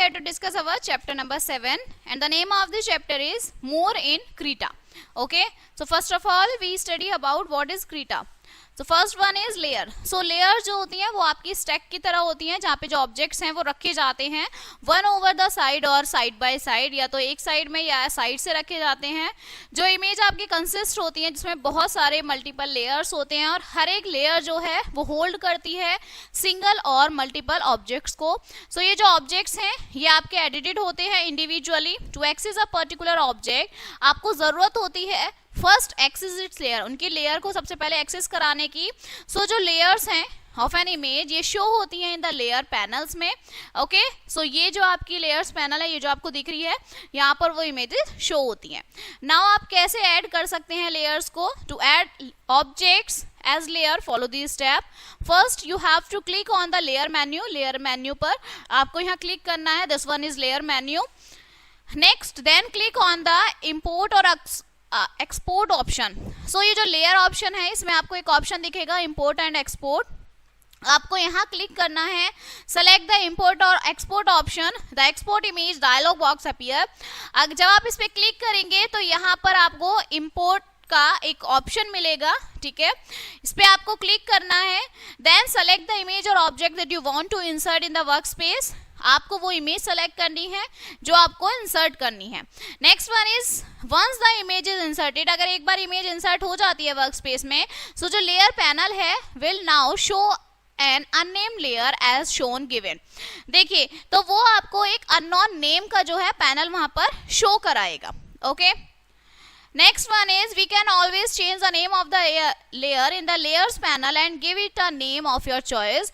here to discuss our chapter number 7 and the name of the chapter is More in Krita. Okay, so first of all we study about what is Krita. So first one is layer. So layer जो होती हैं वो आपकी stack की तरह होती हैं, जहाँ पे जो ऑब्जेक्ट्स हैं वो रखे जाते हैं वन ओवर द साइड और साइड बाय साइड, या तो एक साइड में या साइड से रखे जाते हैं. जो इमेज आपकी कंसिस्ट होती है जिसमें बहुत सारे मल्टीपल लेयर्स होते हैं और हर एक लेयर जो है वो होल्ड करती है सिंगल और मल्टीपल ऑब्जेक्ट्स को. सो ये जो ऑब्जेक्ट्स हैं ये आपके एडिटेड होते हैं individually. To access a particular object आपको जरूरत होती है फर्स्ट एक्सेस इट्स लेयर, उनकी लेयर को सबसे पहले एक्सेस कराने की. सो जो लेयर्स हैं ऑफ एन इमेज ये शो होती हैं इन द लेयर पैनल्स में. ओके, सो ये जो आपकी लेयर्स पैनल है, ये जो आपको दिख रही है यहाँ पर वो इमेजेस शो होती हैं. नाउ आप कैसे ऐड कर सकते हैं लेयर्स को? To add objects as layer follow these step. First you have to click on the layer menu. layer menu पर आपको यहाँ क्लिक करना है. this one is layer menu. next then click on the import or export option. so ये जो layer option है इसमें आपको एक ऑप्शन दिखेगा import and export. आपको यहाँ क्लिक करना है. सेलेक्ट द इम्पोर्ट और export option. The export image dialog box appear. जब आप इस पे क्लिक करेंगे तो यहाँ पर आपको इम्पोर्ट का एक ऑप्शन मिलेगा. ठीक है, इस पे आपको क्लिक करना है. देन सेलेक्ट द इमेज और object that you want to insert in the work space. आपको वो इमेज सेलेक्ट करनी है जो आपको इंसर्ट करनी है. Next one is once the image is inserted. अगर एक बार इमेज इंसर्ट हो जाती है वर्क स्पेस में, सो जो लेयर पैनल है will now show an unnamed layer as shown given. देखिए तो वो आपको एक अननोन नेम का जो है पैनल वहां पर शो कराएगा. Okay, next one is we can always change the name of the layer in the layers panel and give it a name of your choice.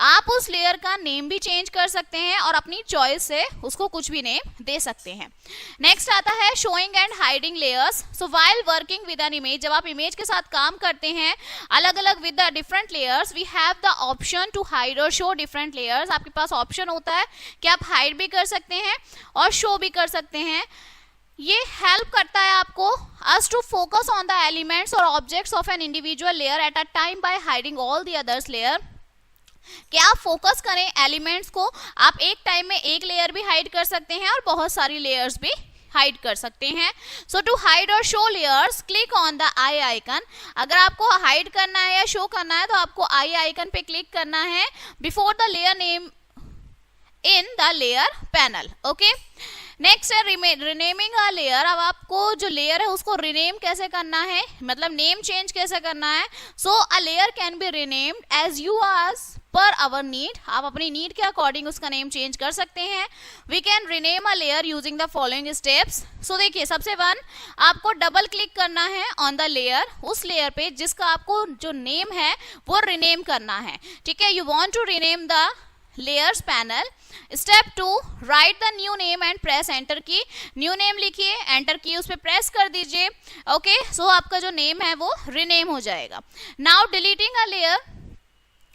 आप उस लेयर का नेम भी चेंज कर सकते हैं और अपनी चॉइस से उसको कुछ भी नेम दे सकते हैं. नेक्स्ट आता है showing and hiding layers. so while working with an image, जब आप इमेज के साथ काम करते हैं अलग अलग with the different layers, we have the option to hide or show different layers. आपके पास ऑप्शन होता है कि आप हाइड भी कर सकते हैं और शो भी कर सकते हैं. ये हेल्प करता है आपको us to focus on the elements or objects of an individual layer at a time by hiding all the others layer. कि आप फोकस करें एलिमेंट्स को. आप एक टाइम में एक लेयर भी हाइड कर सकते हैं और बहुत सारी लेयर्स भी हाइड कर सकते हैं. सो टू हाइड और show layers click on the I icon. अगर आपको हाइड करना है या शो करना है तो आपको आई आइकन पे क्लिक करना है before the layer name in the layer panel. Okay, next है रिनेमिंग अ लेयर. अब आपको जो लेयर है उसको रिनेम कैसे करना है, मतलब नेम चेंज कैसे करना है. So a layer can be renamed as you as per our need. आप अपनी नीड के अकॉर्डिंग उसका नेम चेंज कर सकते हैं. We can rename a layer using the following steps. So देखिए सबसे वन आपको डबल क्लिक करना है ऑन द लेयर, उस लेयर पे जिसका आपको जो नेम है वो रिनेम करना है. ठीक है, you want to rename the layers panel. Step 2 write the new name and press enter key. New name लिखिए, एंटर की उस पर प्रेस कर दीजिए. ओके, सो आपका जो नेम है वो रिनेम हो जाएगा. Now deleting a layer.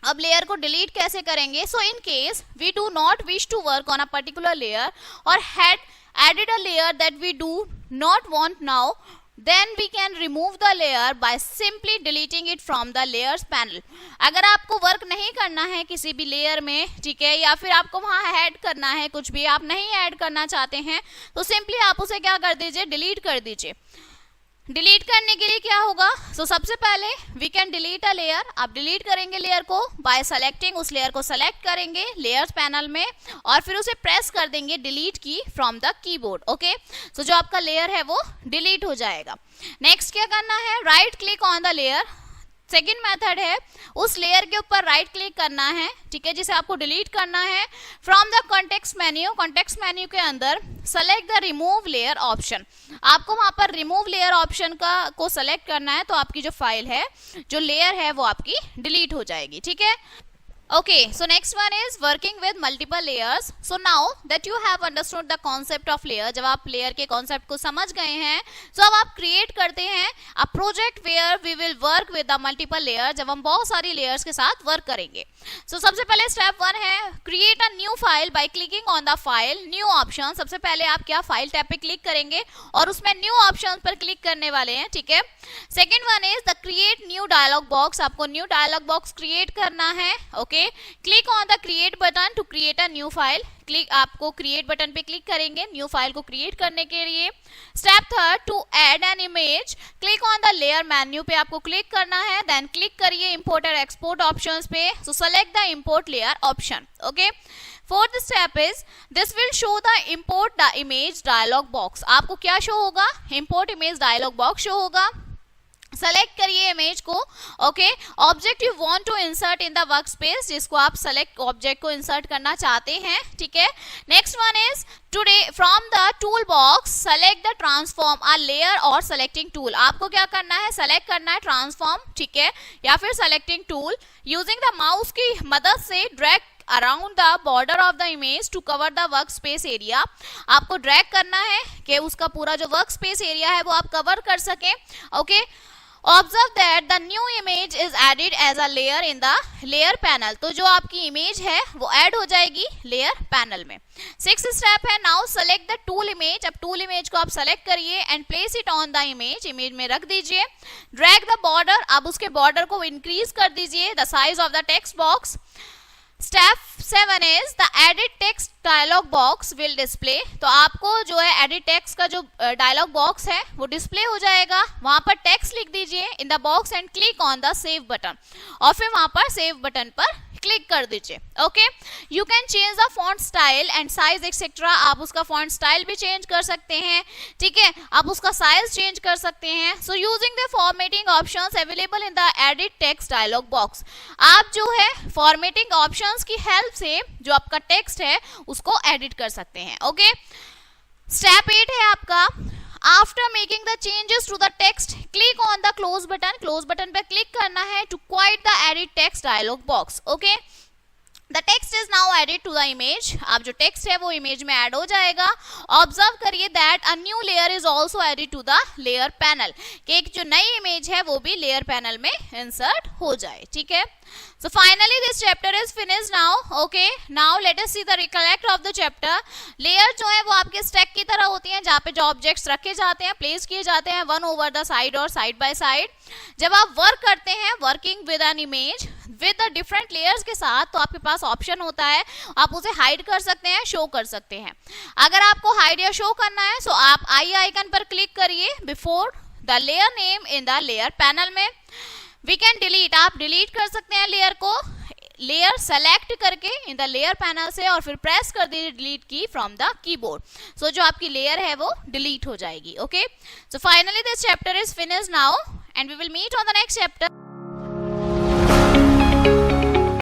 अब लेयर को डिलीट कैसे करेंगे? So in case we do not wish to work on a particular layer और had added a layer that we do not want now, then we can remove the layer by simply deleting it from the layers panel. अगर आपको work नहीं करना है किसी भी layer में, ठीक है, या फिर आपको वहां ऐड करना है कुछ भी आप नहीं ऐड करना चाहते हैं, तो सिंपली आप उसे क्या कर दीजिए, डिलीट कर दीजिए. डिलीट करने के लिए क्या होगा? सो सबसे पहले we can delete a layer. आप डिलीट करेंगे लेयर को बाय सेलेक्टिंग, उस लेयर को सेलेक्ट करेंगे लेयर्स पैनल में और फिर उसे प्रेस कर देंगे delete key from the keyboard. Okay, so जो आपका लेयर है वो डिलीट हो जाएगा. नेक्स्ट क्या करना है? Right click on the layer. Second method है उस लेयर के ऊपर राइट क्लिक करना है, ठीक है, जिसे आपको डिलीट करना है. From the context menu, context menu के अंदर select the remove layer option. आपको वहां पर रिमूव लेयर ऑप्शन को सेलेक्ट करना है तो आपकी जो फाइल है, जो लेयर है वो आपकी डिलीट हो जाएगी. ठीक है, Okay, so next one is working with multiple layers. So now that you have understood the concept of layer, जब आप layer के concept को समझ गए हैं, so अब आप create करते हैं a project where we will work with the multiple layers, जब हम बहुत सारी layers के साथ work करेंगे. So सबसे पहले step 1 है create a new file by clicking on the file new option. सबसे पहले आप क्या file tab पे click करेंगे और उसमें new option पर click करने वाले हैं, ठीक है. Second one is the create new dialog box. आपको new dialog box create करना है, okay. Click on the create button to create a new file. आपको क्रिएट बटन पे क्लिक करेंगे न्यू फाइल को क्रिएट करने के लिए। Step third, to add an image, click on the layer menu पे आपको क्लिक करना है, देन क्लिक करिए इंपोर्ट और एक्सपोर्ट ऑप्शंस पे। So select the import layer option. Okay, fourth step is this will show the import the image dialog box. आपको क्या show होगा? Import image dialog box show होगा। Select करिए image को। Okay, object you want to insert in the work space, जिसको आप select object को insert करना चाहते हैं। ठीक है, next one is today from the tool box select the transform a layer और सेलेक्टिंग टूल। आपको क्या करना है? सेलेक्ट करना है ट्रांसफॉर्म, ठीक है, या फिर selecting tool. Using the mouse की मदद से drag around the border of the image to cover the work space area. आपको ड्रैग करना है कि उसका पूरा जो वर्क स्पेस एरिया है वो आप कवर कर सके। Okay, observe that the new image is added as a layer in the layer panel. तो जो आपकी इमेज है वो ऐड हो जाएगी लेयर पैनल में। सिक्स्थ स्टेप है now select the tool image. अब टूल इमेज को आप सेलेक्ट करिए and place it on the image, image में रख दीजिए। ड्रैग द बॉर्डर, अब उसके बॉर्डर को इंक्रीज कर दीजिए the size of the text box. Step 7 is the edit text dialog box will display. तो आपको जो है एडिट टेक्स्ट का जो डायलॉग बॉक्स है वो डिस्प्ले हो जाएगा। वहां पर टेक्स्ट लिख दीजिए in the box and click on the save button, और फिर वहां पर सेव बटन पर क्लिक कर दीजिए। Okay, you can change the font style and size etcetera. आप उसका फॉन्ट स्टाइल भी चेंज कर सकते हैं, ठीक है, आप उसका साइज चेंज कर सकते हैं। So using the formatting options available in the edit text dialog box, आप जो है फॉर्मेटिंग ऑप्शंस की हेल्प से जो आपका टेक्स्ट है उसको एडिट कर सकते हैं। ओके, स्टेप 8 है आपका after making the changes to the text click on the close button. Close button पे क्लिक करना है to quite the edit text dialog box. Okay, the text is now added to the image. अब जो text है वो image में add हो जाएगा। ऑब्जर्व करिए that a new layer is also added to the layer panel, कि एक जो नई इमेज है वो भी लेयर पैनल में इंसर्ट हो जाए। ठीक है, so finally this chapter is finished now. Okay, now let us see the recollect of the chapter. Layer जो है वो आपके स्टैक की तरह होती हैं, जहाँ पे जो ऑब्जेक्ट्स रखे जाते हैं, प्लेस किए जाते हैं वन ओवर द साइड और साइड बाय साइड। जब आप वर्क करते हैं working with an image with the different layers के साथ, तो आपके पास ऑप्शन होता है, आप उसे हाइड कर सकते हैं, शो कर सकते हैं। अगर आपको हाइड या शो करना है तो आप आई आइकन पर क्लिक करिए before the layer name in the layer panel में। वी कैन डिलीट, आप डिलीट कर सकते हैं लेयर को, लेयर सेलेक्ट करके इन द लेयर पैनल से, और फिर प्रेस कर दीजिए delete key from the keyboard. सो जो आपकी लेयर है वो डिलीट हो जाएगी। Okay, so finally this chapter is finished now and we will meet on the next chapter.